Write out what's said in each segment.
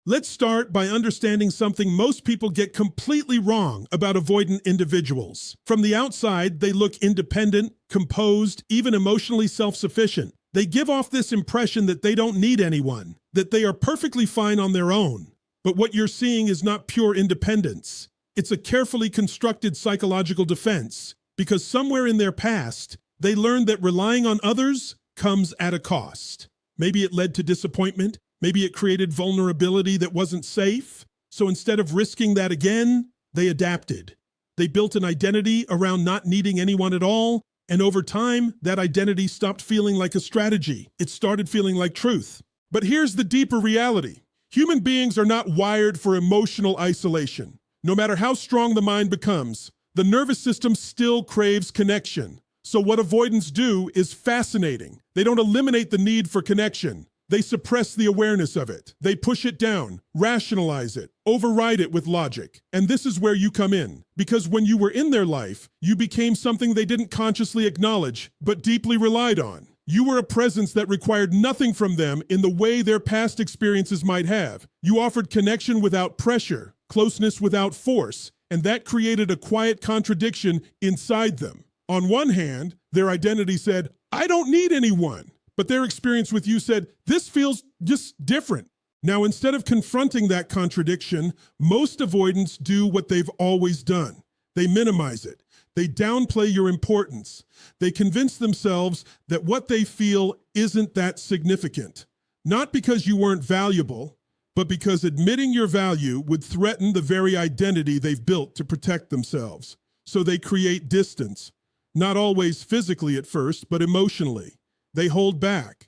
Let's start by understanding something most people get completely wrong about avoidant individuals. From the outside, they look independent, composed, even emotionally self-sufficient. They give off this impression that they don't need anyone, that they are perfectly fine on their own. But what you're seeing is not pure independence. It's a carefully constructed psychological defense, because somewhere in their past, they learned that relying on others comes at a cost. Maybe it led to disappointment. Maybe it created vulnerability that wasn't safe. So instead of risking that again, they adapted. They built an identity around not needing anyone at all. And over time, that identity stopped feeling like a strategy. It started feeling like truth. But here's the deeper reality. Human beings are not wired for emotional isolation. No matter how strong the mind becomes, the nervous system still craves connection. So what avoidants do is fascinating. They don't eliminate the need for connection. They suppress the awareness of it. They push it down, rationalize it, override it with logic. And this is where you come in. Because when you were in their life, you became something they didn't consciously acknowledge, but deeply relied on. You were a presence that required nothing from them in the way their past experiences might have. You offered connection without pressure, closeness without force, and that created a quiet contradiction inside them. On one hand, their identity said, I don't need anyone. But their experience with you said, this feels just different. Now, instead of confronting that contradiction, most avoidants do what they've always done. They minimize it. They downplay your importance. They convince themselves that what they feel isn't that significant. Not because you weren't valuable, but because admitting your value would threaten the very identity they've built to protect themselves. So they create distance, not always physically at first, but emotionally. They hold back.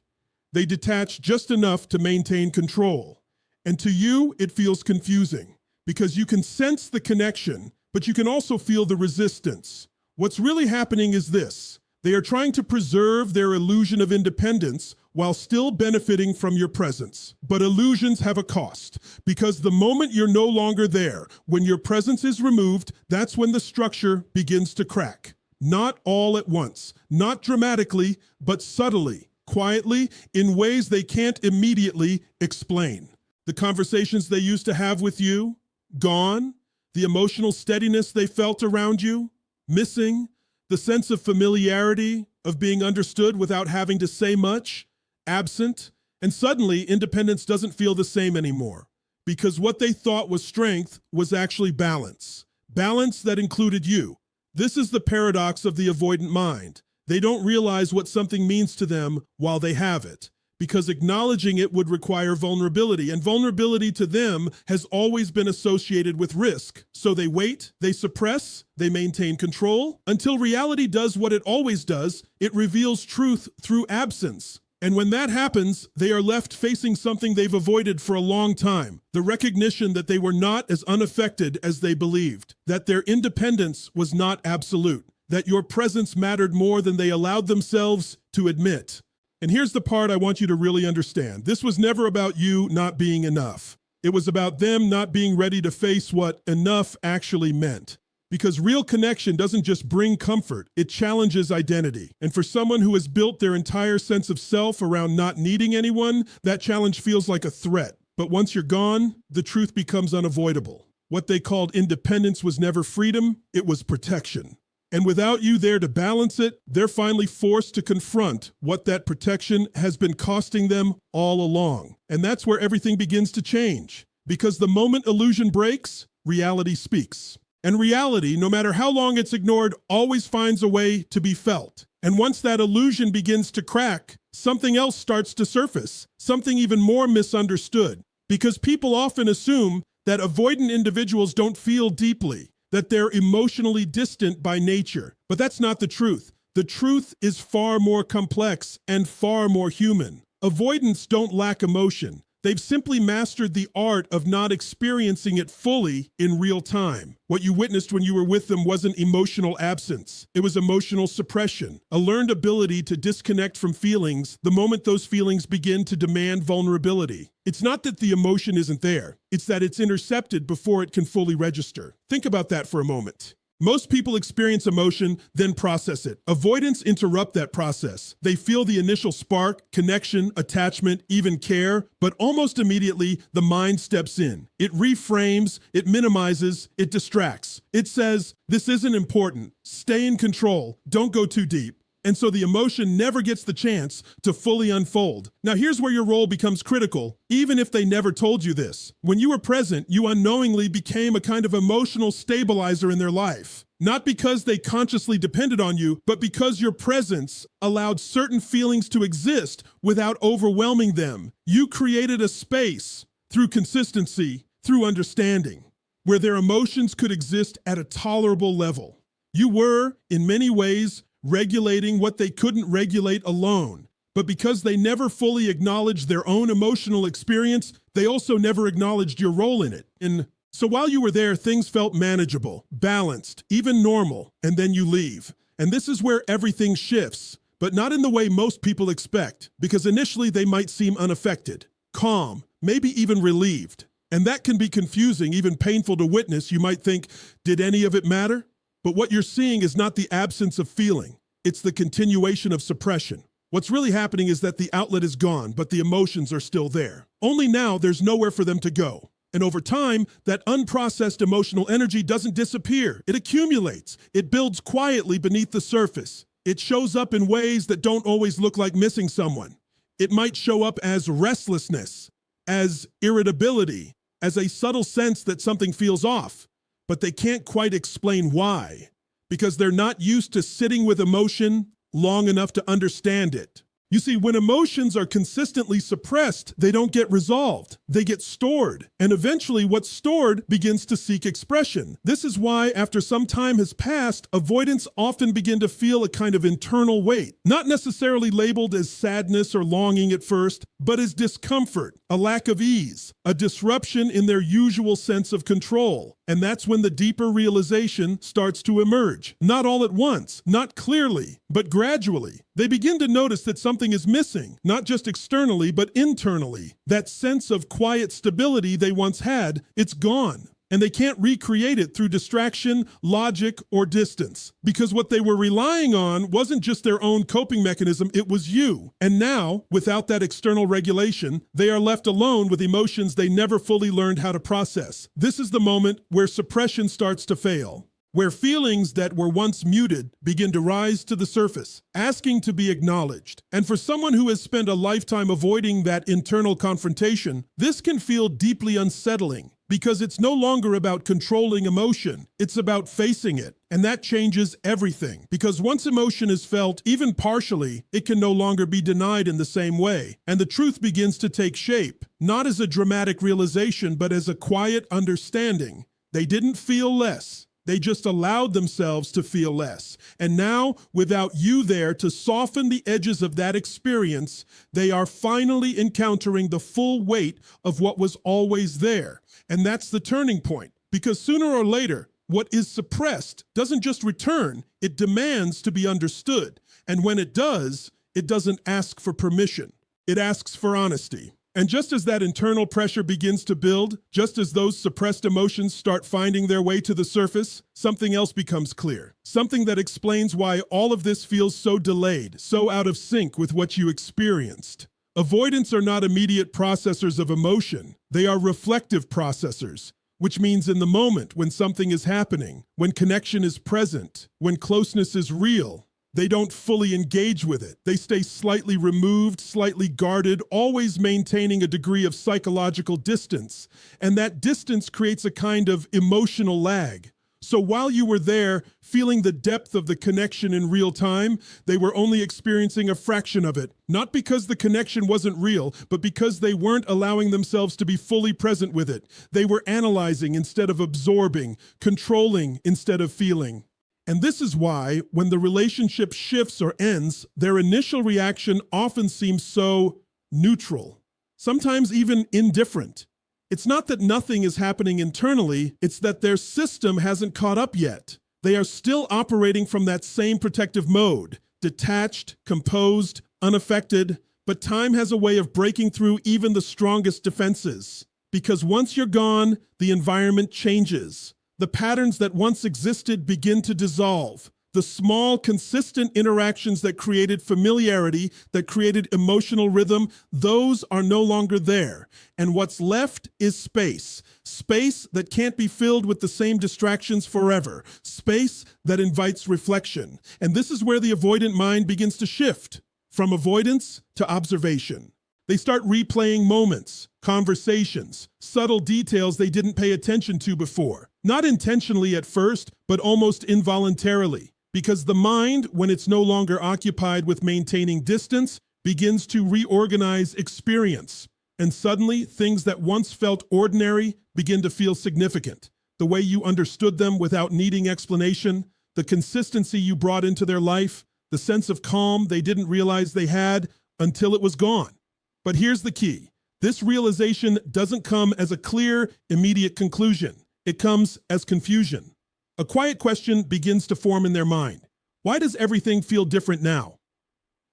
They detach just enough to maintain control. And to you, it feels confusing because you can sense the connection, but you can also feel the resistance. What's really happening is this. They are trying to preserve their illusion of independence while still benefiting from your presence. But illusions have a cost, because the moment you're no longer there, when your presence is removed, that's when the structure begins to crack. Not all at once, not dramatically, but subtly, quietly, in ways they can't immediately explain. The conversations they used to have with you, gone. The emotional steadiness they felt around you, missing. The sense of familiarity, of being understood without having to say much, absent. And suddenly, independence doesn't feel the same anymore, because what they thought was strength was actually balance. Balance that included you. This is the paradox of the avoidant mind. They don't realize what something means to them while they have it, because acknowledging it would require vulnerability, and vulnerability to them has always been associated with risk. So they wait, they suppress, they maintain control, until reality does what it always does. It reveals truth through absence. And when that happens, they are left facing something they've avoided for a long time. The recognition that they were not as unaffected as they believed, that their independence was not absolute, that your presence mattered more than they allowed themselves to admit. And here's the part I want you to really understand. This was never about you not being enough. It was about them not being ready to face what enough actually meant. Because real connection doesn't just bring comfort, it challenges identity. And for someone who has built their entire sense of self around not needing anyone, that challenge feels like a threat. But once you're gone, the truth becomes unavoidable. What they called independence was never freedom, it was protection. And without you there to balance it, they're finally forced to confront what that protection has been costing them all along. And that's where everything begins to change. Because the moment illusion breaks, reality speaks. And reality, no matter how long it's ignored, always finds a way to be felt. And once that illusion begins to crack, something else starts to surface, something even more misunderstood. Because people often assume that avoidant individuals don't feel deeply, that they're emotionally distant by nature. But that's not the truth. The truth is far more complex and far more human. Avoidants don't lack emotion. They've simply mastered the art of not experiencing it fully in real time. What you witnessed when you were with them wasn't emotional absence. It was emotional suppression, a learned ability to disconnect from feelings the moment those feelings begin to demand vulnerability. It's not that the emotion isn't there. It's that it's intercepted before it can fully register. Think about that for a moment. Most people experience emotion, then process it. Avoidants interrupt that process. They feel the initial spark, connection, attachment, even care, but almost immediately the mind steps in. It reframes, it minimizes, it distracts. It says, this isn't important. Stay in control. Don't go too deep. And so the emotion never gets the chance to fully unfold. Now here's where your role becomes critical, even if they never told you this. When you were present, you unknowingly became a kind of emotional stabilizer in their life. Not because they consciously depended on you, but because your presence allowed certain feelings to exist without overwhelming them. You created a space through consistency, through understanding, where their emotions could exist at a tolerable level. You were, in many ways, regulating what they couldn't regulate alone. But because they never fully acknowledged their own emotional experience, they also never acknowledged your role in it. And so while you were there, things felt manageable, balanced, even normal, and then you leave. And this is where everything shifts, but not in the way most people expect, because initially they might seem unaffected, calm, maybe even relieved. And that can be confusing, even painful to witness. You might think, did any of it matter? But what you're seeing is not the absence of feeling. It's the continuation of suppression. What's really happening is that the outlet is gone, but the emotions are still there. Only now there's nowhere for them to go. And over time, that unprocessed emotional energy doesn't disappear. It accumulates. It builds quietly beneath the surface. It shows up in ways that don't always look like missing someone. It might show up as restlessness, as irritability, as a subtle sense that something feels off. But they can't quite explain why, because they're not used to sitting with emotion long enough to understand it. You see, when emotions are consistently suppressed, they don't get resolved. They get stored. And eventually what's stored begins to seek expression. This is why, after some time has passed, avoidants often begin to feel a kind of internal weight, not necessarily labeled as sadness or longing at first, but as discomfort, a lack of ease, a disruption in their usual sense of control. And that's when the deeper realization starts to emerge. Not all at once, not clearly, but gradually. They begin to notice that something is missing, not just externally, but internally. That sense of quiet stability they once had, it's gone. And they can't recreate it through distraction, logic, or distance. Because what they were relying on wasn't just their own coping mechanism, it was you. And now, without that external regulation, they are left alone with emotions they never fully learned how to process. This is the moment where suppression starts to fail, where feelings that were once muted begin to rise to the surface, asking to be acknowledged. And for someone who has spent a lifetime avoiding that internal confrontation, this can feel deeply unsettling. Because it's no longer about controlling emotion, it's about facing it. And that changes everything. Because once emotion is felt, even partially, it can no longer be denied in the same way. And the truth begins to take shape, not as a dramatic realization, but as a quiet understanding. They didn't feel less. They just allowed themselves to feel less. And now, without you there to soften the edges of that experience, they are finally encountering the full weight of what was always there. And that's the turning point, because sooner or later, what is suppressed doesn't just return, it demands to be understood. And when it does, it doesn't ask for permission. It asks for honesty. And just as that internal pressure begins to build, just as those suppressed emotions start finding their way to the surface, something else becomes clear. Something that explains why all of this feels so delayed, so out of sync with what you experienced. Avoidants are not immediate processors of emotion. They are reflective processors, which means in the moment when something is happening, when connection is present, when closeness is real, they don't fully engage with it. They stay slightly removed, slightly guarded, always maintaining a degree of psychological distance. And that distance creates a kind of emotional lag. So while you were there, feeling the depth of the connection in real time, they were only experiencing a fraction of it. Not because the connection wasn't real, but because they weren't allowing themselves to be fully present with it. They were analyzing instead of absorbing, controlling instead of feeling. And this is why, when the relationship shifts or ends, their initial reaction often seems so neutral, sometimes even indifferent. It's not that nothing is happening internally, it's that their system hasn't caught up yet. They are still operating from that same protective mode, detached, composed, unaffected, but time has a way of breaking through even the strongest defenses. Because once you're gone, the environment changes. The patterns that once existed begin to dissolve. The small, consistent interactions that created familiarity, that created emotional rhythm, those are no longer there. And what's left is space. Space that can't be filled with the same distractions forever. Space that invites reflection. And this is where the avoidant mind begins to shift from avoidance to observation. They start replaying moments, conversations, subtle details they didn't pay attention to before. Not intentionally at first, but almost involuntarily. Because the mind, when it's no longer occupied with maintaining distance, begins to reorganize experience. And suddenly, things that once felt ordinary begin to feel significant. The way you understood them without needing explanation, the consistency you brought into their life, the sense of calm they didn't realize they had until it was gone. But here's the key. This realization doesn't come as a clear, immediate conclusion. It comes as confusion. A quiet question begins to form in their mind. Why does everything feel different now?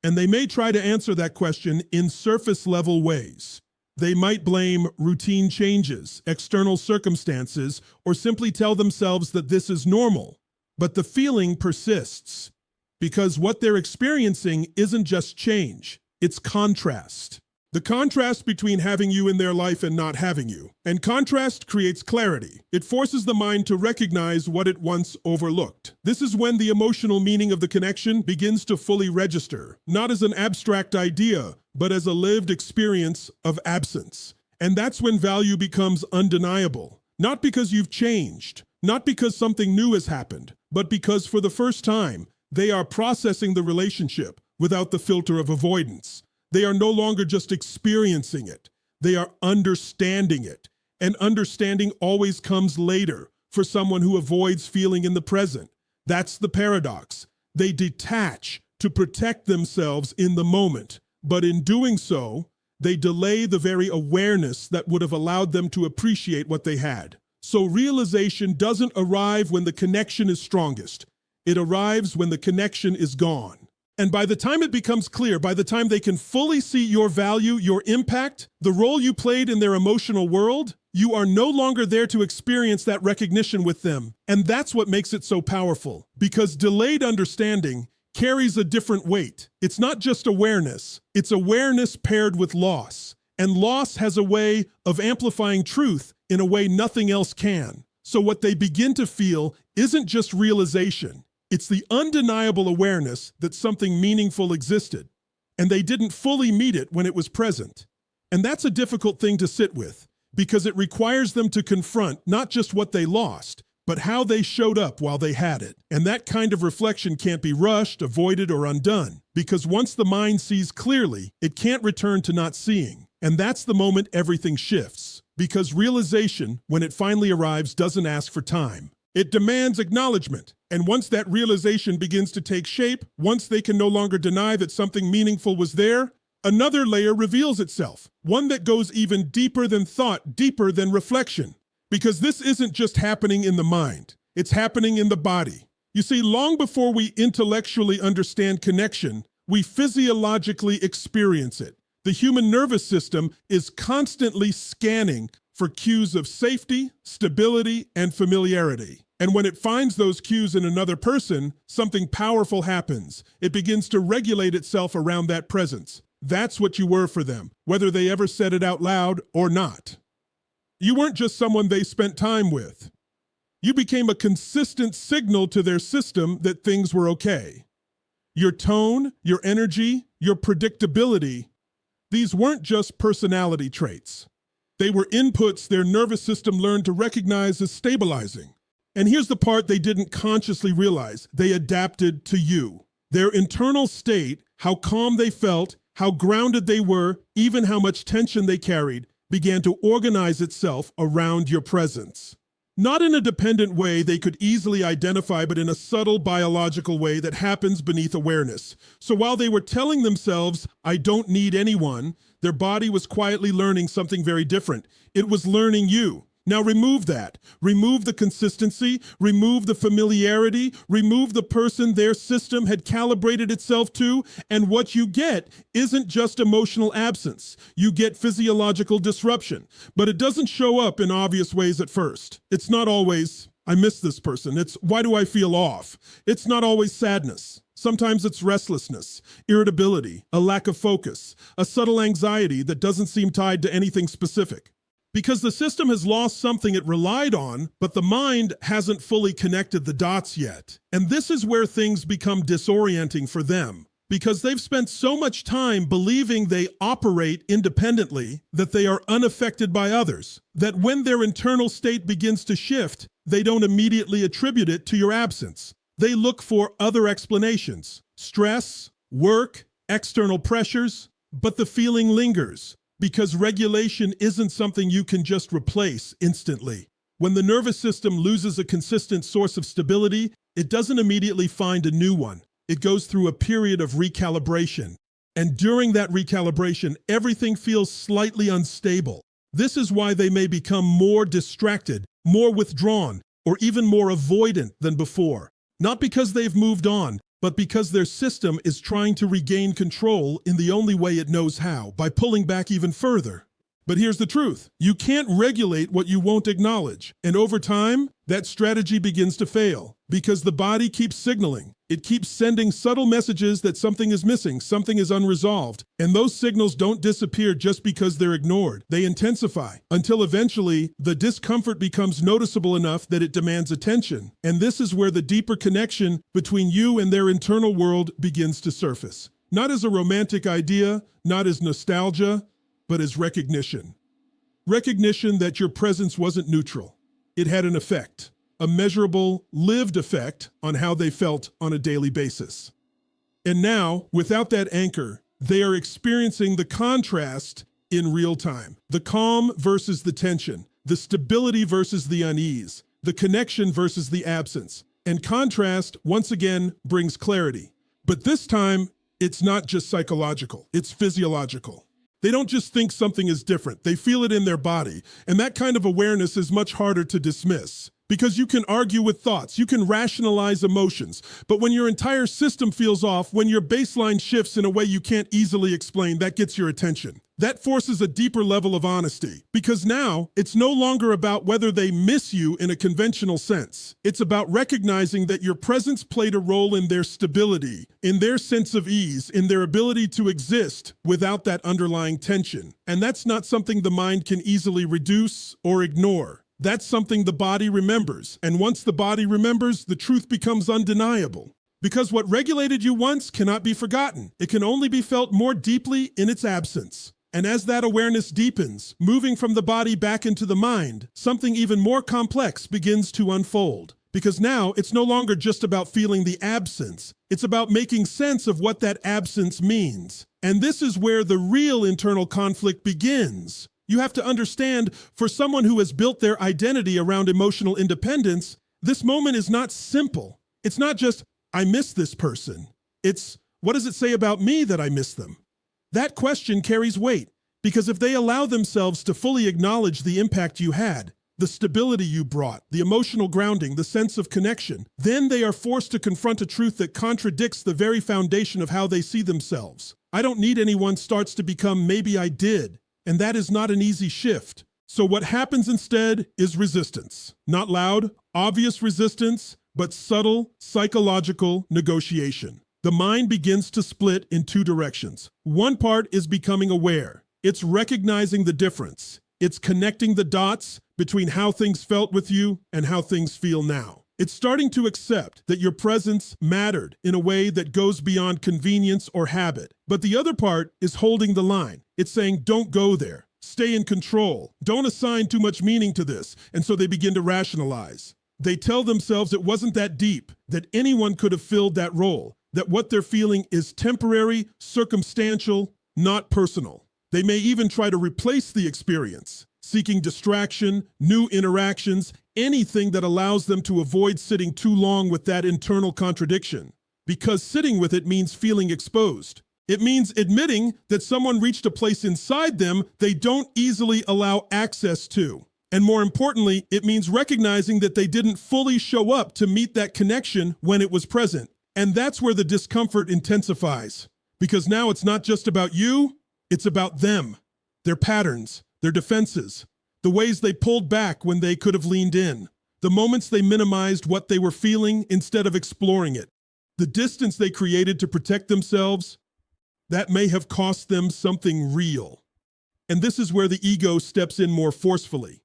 And they may try to answer that question in surface-level ways. They might blame routine changes, external circumstances, or simply tell themselves that this is normal. But the feeling persists, because what they're experiencing isn't just change, it's contrast. The contrast between having you in their life and not having you. And contrast creates clarity. It forces the mind to recognize what it once overlooked. This is when the emotional meaning of the connection begins to fully register, not as an abstract idea, but as a lived experience of absence. And that's when value becomes undeniable. Not because you've changed, not because something new has happened, but because for the first time, they are processing the relationship without the filter of avoidance. They are no longer just experiencing it. They are understanding it. And understanding always comes later for someone who avoids feeling in the present. That's the paradox. They detach to protect themselves in the moment. But in doing so, they delay the very awareness that would have allowed them to appreciate what they had. So realization doesn't arrive when the connection is strongest. It arrives when the connection is gone. And by the time it becomes clear, by the time they can fully see your value, your impact, the role you played in their emotional world, you are no longer there to experience that recognition with them. And that's what makes it so powerful, because delayed understanding carries a different weight. It's not just awareness, it's awareness paired with loss. And loss has a way of amplifying truth in a way nothing else can. So what they begin to feel isn't just realization. It's the undeniable awareness that something meaningful existed, and they didn't fully meet it when it was present. And that's a difficult thing to sit with, because it requires them to confront not just what they lost, but how they showed up while they had it. And that kind of reflection can't be rushed, avoided, or undone, because once the mind sees clearly, it can't return to not seeing. And that's the moment everything shifts, because realization, when it finally arrives, doesn't ask for time. It demands acknowledgement. And once that realization begins to take shape, once they can no longer deny that something meaningful was there, another layer reveals itself, one that goes even deeper than thought, deeper than reflection. Because this isn't just happening in the mind, it's happening in the body. You see, long before we intellectually understand connection, we physiologically experience it. The human nervous system is constantly scanning for cues of safety, stability, and familiarity. And when it finds those cues in another person, something powerful happens. It begins to regulate itself around that presence. That's what you were for them, whether they ever said it out loud or not. You weren't just someone they spent time with. You became a consistent signal to their system that things were okay. Your tone, your energy, your predictability, these weren't just personality traits. They were inputs their nervous system learned to recognize as stabilizing. And here's the part they didn't consciously realize. They adapted to you. Their internal state, how calm they felt, how grounded they were, even how much tension they carried, began to organize itself around your presence. Not in a dependent way they could easily identify, but in a subtle biological way that happens beneath awareness. So while they were telling themselves, I don't need anyone, their body was quietly learning something very different. It was learning you. Now remove that. Remove the consistency, remove the familiarity, remove the person their system had calibrated itself to, and what you get isn't just emotional absence. You get physiological disruption, but it doesn't show up in obvious ways at first. It's not always, I miss this person. It's why do I feel off? It's not always sadness. Sometimes it's restlessness, irritability, a lack of focus, a subtle anxiety that doesn't seem tied to anything specific. Because the system has lost something it relied on, but the mind hasn't fully connected the dots yet. And this is where things become disorienting for them, because they've spent so much time believing they operate independently, that they are unaffected by others, that when their internal state begins to shift, they don't immediately attribute it to your absence. They look for other explanations: stress, work, external pressures, but the feeling lingers because regulation isn't something you can just replace instantly. When the nervous system loses a consistent source of stability, it doesn't immediately find a new one. It goes through a period of recalibration. And during that recalibration, everything feels slightly unstable. This is why they may become more distracted, more withdrawn, or even more avoidant than before. Not because they've moved on, but because their system is trying to regain control in the only way it knows how, by pulling back even further. But here's the truth. You can't regulate what you won't acknowledge. And over time, that strategy begins to fail because the body keeps signaling. It keeps sending subtle messages that something is missing, something is unresolved. And those signals don't disappear just because they're ignored. They intensify until eventually the discomfort becomes noticeable enough that it demands attention. And this is where the deeper connection between you and their internal world begins to surface. Not as a romantic idea, not as nostalgia, but as recognition. Recognition that your presence wasn't neutral. It had an effect, a measurable, lived effect on how they felt on a daily basis. And now, without that anchor, they are experiencing the contrast in real time. The calm versus the tension, the stability versus the unease, the connection versus the absence. And contrast, once again, brings clarity. But this time, it's not just psychological, it's physiological. They don't just think something is different, they feel it in their body. And that kind of awareness is much harder to dismiss. Because you can argue with thoughts, you can rationalize emotions, but when your entire system feels off, when your baseline shifts in a way you can't easily explain, that gets your attention. That forces a deeper level of honesty, because now it's no longer about whether they miss you in a conventional sense. It's about recognizing that your presence played a role in their stability, in their sense of ease, in their ability to exist without that underlying tension. And that's not something the mind can easily reduce or ignore. That's something the body remembers. And once the body remembers, the truth becomes undeniable. Because what regulated you once cannot be forgotten. It can only be felt more deeply in its absence. And as that awareness deepens, moving from the body back into the mind, something even more complex begins to unfold. Because now it's no longer just about feeling the absence. It's about making sense of what that absence means. And this is where the real internal conflict begins. You have to understand, for someone who has built their identity around emotional independence, this moment is not simple. It's not just, I miss this person. It's, what does it say about me that I miss them? That question carries weight, because if they allow themselves to fully acknowledge the impact you had, the stability you brought, the emotional grounding, the sense of connection, then they are forced to confront a truth that contradicts the very foundation of how they see themselves. I don't need anyone starts to become maybe I did. And that is not an easy shift. So what happens instead is resistance. Not loud, obvious resistance, but subtle, psychological negotiation. The mind begins to split in two directions. One part is becoming aware. It's recognizing the difference. It's connecting the dots between how things felt with you and how things feel now. It's starting to accept that your presence mattered in a way that goes beyond convenience or habit. But the other part is holding the line. It's saying, don't go there. Stay in control. Don't assign too much meaning to this. And so they begin to rationalize. They tell themselves it wasn't that deep, that anyone could have filled that role, that what they're feeling is temporary, circumstantial, not personal. They may even try to replace the experience, seeking distraction, new interactions, anything that allows them to avoid sitting too long with that internal contradiction. Because sitting with it means feeling exposed. It means admitting that someone reached a place inside them they don't easily allow access to. And more importantly, it means recognizing that they didn't fully show up to meet that connection when it was present. And that's where the discomfort intensifies. Because now it's not just about you, it's about them, their patterns, their defenses, the ways they pulled back when they could have leaned in. The moments they minimized what they were feeling instead of exploring it. The distance they created to protect themselves, that may have cost them something real. And this is where the ego steps in more forcefully.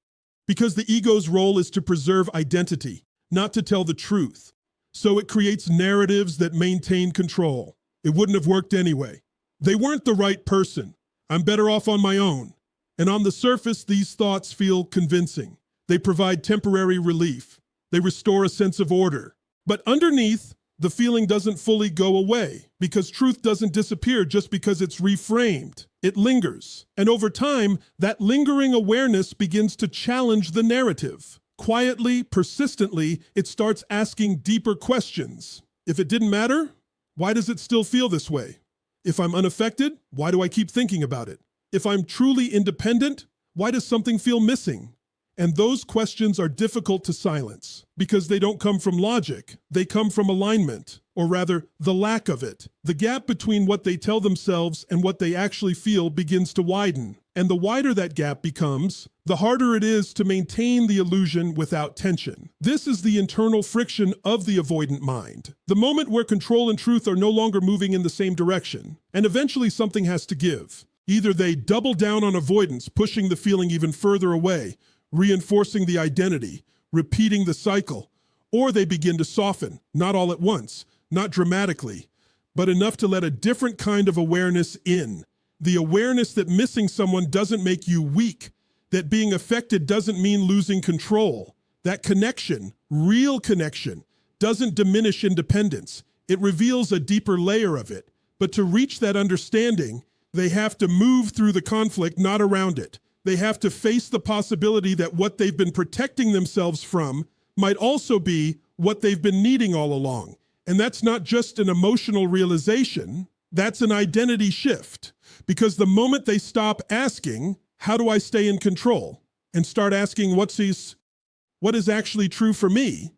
Because the ego's role is to preserve identity, not to tell the truth. So it creates narratives that maintain control. It wouldn't have worked anyway. They weren't the right person. I'm better off on my own. And on the surface, these thoughts feel convincing. They provide temporary relief. They restore a sense of order. But underneath, the feeling doesn't fully go away because truth doesn't disappear just because it's reframed. It lingers. And over time, that lingering awareness begins to challenge the narrative. Quietly, persistently, it starts asking deeper questions. If it didn't matter, why does it still feel this way? If I'm unaffected, why do I keep thinking about it? If I'm truly independent, why does something feel missing? And those questions are difficult to silence because they don't come from logic. They come from alignment, or rather, the lack of it. The gap between what they tell themselves and what they actually feel begins to widen. And the wider that gap becomes, the harder it is to maintain the illusion without tension. This is the internal friction of the avoidant mind. The moment where control and truth are no longer moving in the same direction. And eventually something has to give. Either they double down on avoidance, pushing the feeling even further away, reinforcing the identity, repeating the cycle, or they begin to soften, not all at once, not dramatically, but enough to let a different kind of awareness in. The awareness that missing someone doesn't make you weak, that being affected doesn't mean losing control. That connection, real connection, doesn't diminish independence. It reveals a deeper layer of it. But to reach that understanding, they have to move through the conflict, not around it. They have to face the possibility that what they've been protecting themselves from might also be what they've been needing all along. And that's not just an emotional realization, that's an identity shift. Because the moment they stop asking, how do I stay in control? And start asking, what is actually true for me?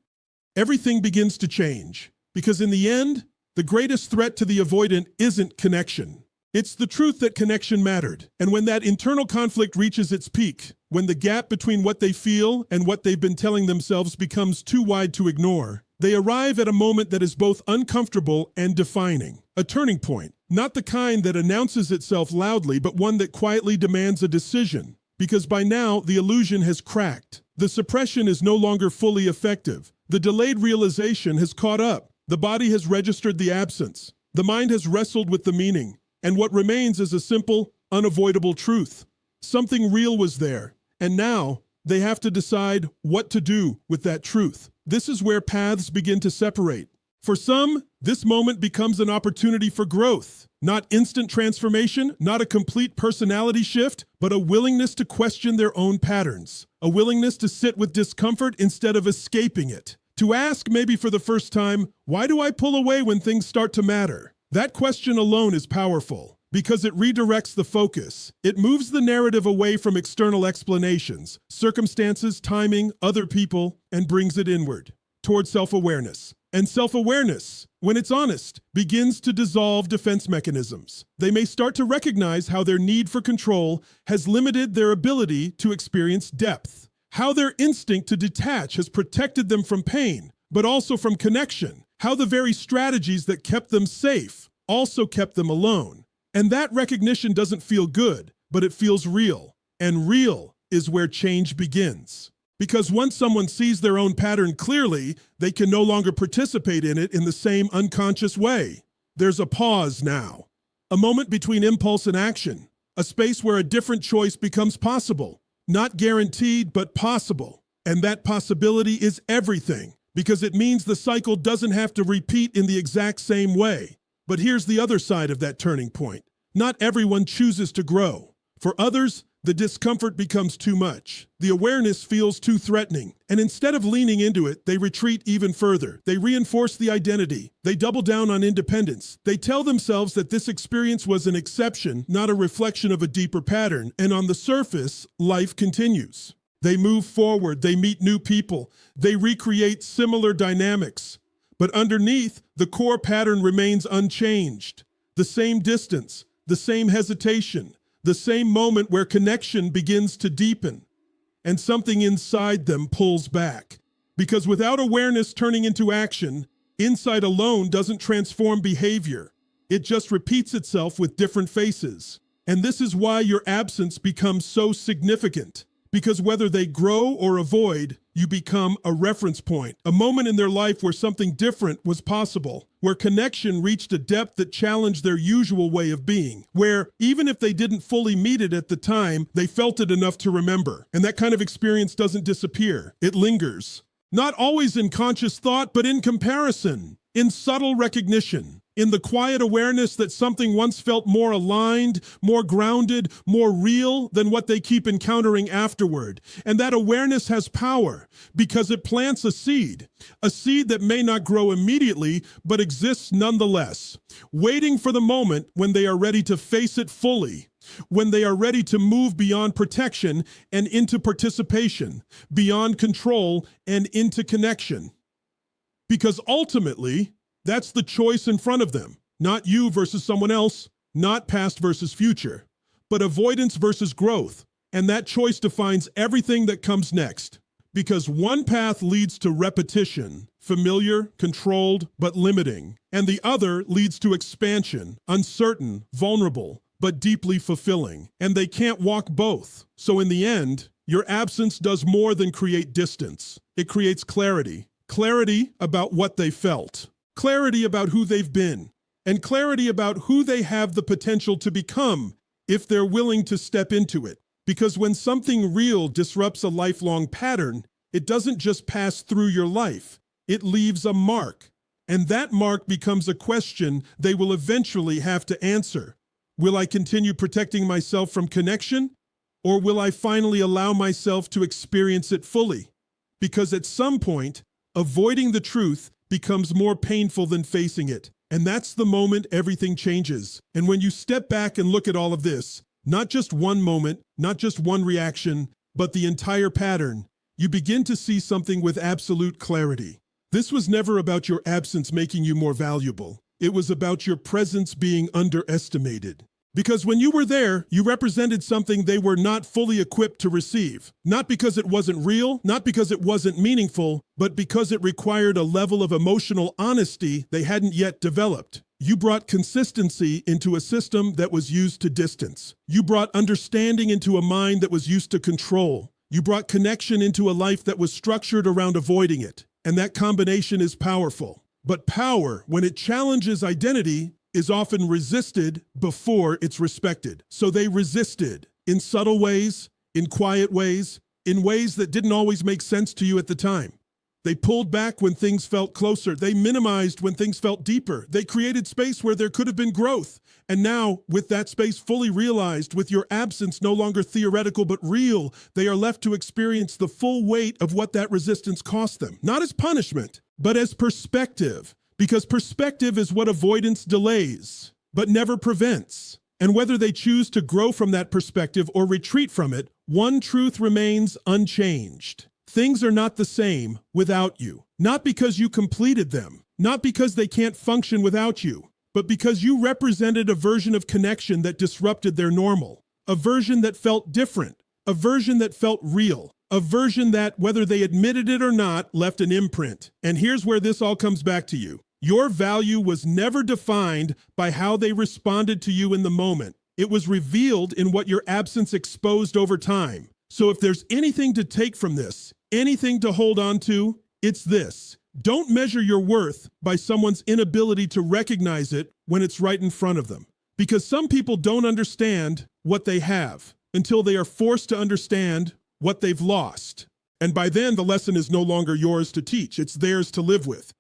Everything begins to change. Because in the end, the greatest threat to the avoidant isn't connection. It's the truth that connection mattered. And when that internal conflict reaches its peak, when the gap between what they feel and what they've been telling themselves becomes too wide to ignore, they arrive at a moment that is both uncomfortable and defining. A turning point, not the kind that announces itself loudly, but one that quietly demands a decision. Because by now, the illusion has cracked. The suppression is no longer fully effective. The delayed realization has caught up. The body has registered the absence. The mind has wrestled with the meaning. And what remains is a simple, unavoidable truth. Something real was there, and now they have to decide what to do with that truth. This is where paths begin to separate. For some, this moment becomes an opportunity for growth. Not instant transformation, not a complete personality shift, but a willingness to question their own patterns. A willingness to sit with discomfort instead of escaping it. To ask, maybe for the first time, why do I pull away when things start to matter? That question alone is powerful because it redirects the focus. It moves the narrative away from external explanations, circumstances, timing, other people, and brings it inward, toward self-awareness. And self-awareness, when it's honest, begins to dissolve defense mechanisms. They may start to recognize how their need for control has limited their ability to experience depth, how their instinct to detach has protected them from pain, but also from connection. How the very strategies that kept them safe also kept them alone. And that recognition doesn't feel good, but it feels real. And real is where change begins. Because once someone sees their own pattern clearly, they can no longer participate in it in the same unconscious way. There's a pause now. A moment between impulse and action. A space where a different choice becomes possible. Not guaranteed, but possible. And that possibility is everything. Because it means the cycle doesn't have to repeat in the exact same way. But here's the other side of that turning point. Not everyone chooses to grow. For others, the discomfort becomes too much. The awareness feels too threatening. And instead of leaning into it, they retreat even further. They reinforce the identity. They double down on independence. They tell themselves that this experience was an exception, not a reflection of a deeper pattern. And on the surface, life continues. They move forward, they meet new people, they recreate similar dynamics. But underneath, the core pattern remains unchanged. The same distance, the same hesitation, the same moment where connection begins to deepen, and something inside them pulls back. Because without awareness turning into action, insight alone doesn't transform behavior. It just repeats itself with different faces. And this is why your absence becomes so significant. Because whether they grow or avoid, you become a reference point, a moment in their life where something different was possible, where connection reached a depth that challenged their usual way of being, where even if they didn't fully meet it at the time, they felt it enough to remember. And that kind of experience doesn't disappear. It lingers. Not always in conscious thought, but in comparison, in subtle recognition, in the quiet awareness that something once felt more aligned, more grounded, more real than what they keep encountering afterward. And that awareness has power because it plants a seed that may not grow immediately, but exists nonetheless, waiting for the moment when they are ready to face it fully, when they are ready to move beyond protection and into participation, beyond control and into connection. Because ultimately, that's the choice in front of them. Not you versus someone else, not past versus future, but avoidance versus growth. And that choice defines everything that comes next. Because one path leads to repetition, familiar, controlled, but limiting. And the other leads to expansion, uncertain, vulnerable, but deeply fulfilling. And they can't walk both. So in the end, your absence does more than create distance. It creates clarity. Clarity about what they felt. Clarity about who they've been, and clarity about who they have the potential to become if they're willing to step into it. Because when something real disrupts a lifelong pattern, it doesn't just pass through your life, it leaves a mark. And that mark becomes a question they will eventually have to answer. Will I continue protecting myself from connection, or will I finally allow myself to experience it fully? Because at some point, avoiding the truth becomes more painful than facing it. And that's the moment everything changes. And when you step back and look at all of this, not just one moment, not just one reaction, but the entire pattern, you begin to see something with absolute clarity. This was never about your absence making you more valuable. It was about your presence being underestimated. Because when you were there, you represented something they were not fully equipped to receive. Not because it wasn't real, not because it wasn't meaningful, but because it required a level of emotional honesty they hadn't yet developed. You brought consistency into a system that was used to distance. You brought understanding into a mind that was used to control. You brought connection into a life that was structured around avoiding it. And that combination is powerful. But power, when it challenges identity, is often resisted before it's respected. So they resisted in subtle ways, in quiet ways, in ways that didn't always make sense to you at the time. They pulled back when things felt closer. They minimized when things felt deeper. They created space where there could have been growth. And now, with that space fully realized, with your absence no longer theoretical but real, they are left to experience the full weight of what that resistance cost them. Not as punishment, but as perspective. Because perspective is what avoidance delays, but never prevents. And whether they choose to grow from that perspective or retreat from it, one truth remains unchanged. Things are not the same without you. Not because you completed them, not because they can't function without you, but because you represented a version of connection that disrupted their normal, a version that felt different, a version that felt real, a version that, whether they admitted it or not, left an imprint. And here's where this all comes back to you. Your value was never defined by how they responded to you in the moment. It was revealed in what your absence exposed over time. So if there's anything to take from this, anything to hold on to, it's this. Don't measure your worth by someone's inability to recognize it when it's right in front of them. Because some people don't understand what they have until they are forced to understand what they've lost. And by then, the lesson is no longer yours to teach. It's theirs to live with.